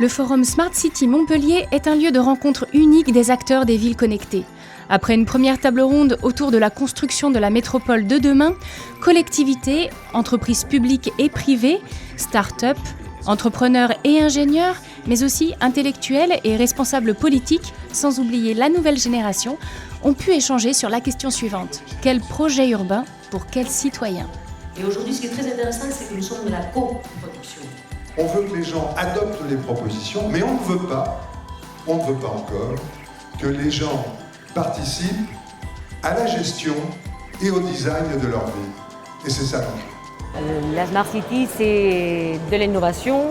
Le forum Smart City Montpellier est un lieu de rencontre unique des acteurs des villes connectées. Après une première table ronde autour de la construction de la métropole de demain, collectivités, entreprises publiques et privées, start-up, entrepreneurs et ingénieurs, mais aussi intellectuels et responsables politiques, sans oublier la nouvelle génération, ont pu échanger sur la question suivante. Quel projet urbain pour quels citoyens ? Et aujourd'hui, ce qui est très intéressant, c'est que nous sommes de la co-production. On veut que les gens adoptent les propositions, mais on ne veut pas encore que les gens participent à la gestion et au design de leur vie. Et c'est ça l'enjeu. La Smart City, c'est de l'innovation,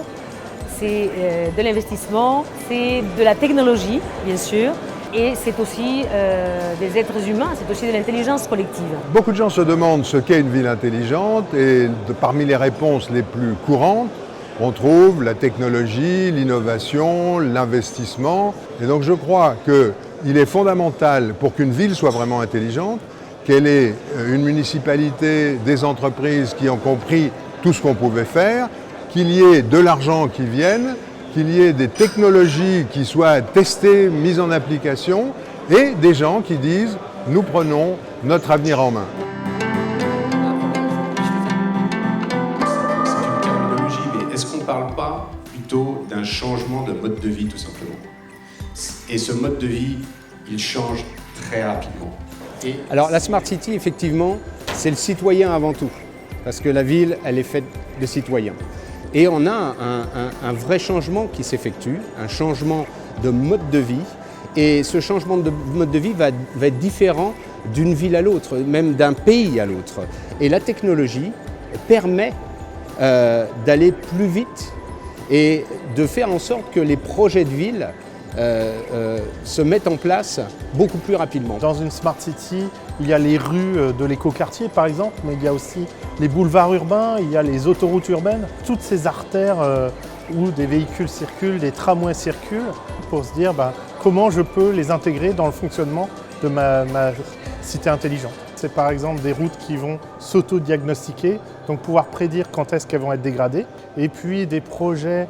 c'est de l'investissement, c'est de la technologie, bien sûr, et c'est aussi des êtres humains, c'est aussi de l'intelligence collective. Beaucoup de gens se demandent ce qu'est une ville intelligente et parmi les réponses les plus courantes, on trouve la technologie, l'innovation, l'investissement. Et donc je crois qu'il est fondamental pour qu'une ville soit vraiment intelligente, qu'elle ait une municipalité, des entreprises qui ont compris tout ce qu'on pouvait faire, qu'il y ait de l'argent qui vienne, qu'il y ait des technologies qui soient testées, mises en application, et des gens qui disent « nous prenons notre avenir en main ». Est-ce qu'on ne parle pas plutôt d'un changement de mode de vie tout simplement ? Et ce mode de vie, il change très rapidement. Alors la Smart City, effectivement, c'est le citoyen avant tout. Parce que la ville, elle est faite de citoyens. Et on a un vrai changement qui s'effectue, un changement de mode de vie. Et ce changement de mode de vie va être différent d'une ville à l'autre, même d'un pays à l'autre. Et la technologie permet d'aller plus vite et de faire en sorte que les projets de ville se mettent en place beaucoup plus rapidement. Dans une Smart City, il y a les rues de l'écoquartier par exemple, mais il y a aussi les boulevards urbains, il y a les autoroutes urbaines, toutes ces artères où des véhicules circulent, des tramways circulent, pour se dire comment je peux les intégrer dans le fonctionnement de ma cité intelligente. C'est par exemple des routes qui vont s'auto-diagnostiquer, donc pouvoir prédire quand est-ce qu'elles vont être dégradées. Et puis des projets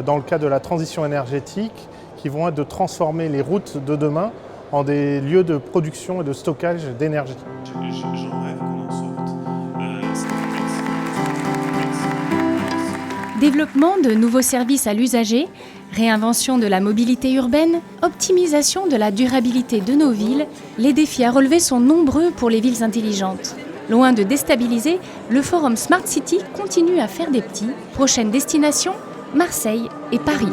dans le cadre de la transition énergétique qui vont être de transformer les routes de demain en des lieux de production et de stockage d'énergie. J'en rêve qu'on en sorte. Développement de nouveaux services à l'usager, réinvention de la mobilité urbaine, optimisation de la durabilité de nos villes, les défis à relever sont nombreux pour les villes intelligentes. Loin de déstabiliser, le forum Smart City continue à faire des petits. Prochaine destination, Marseille et Paris.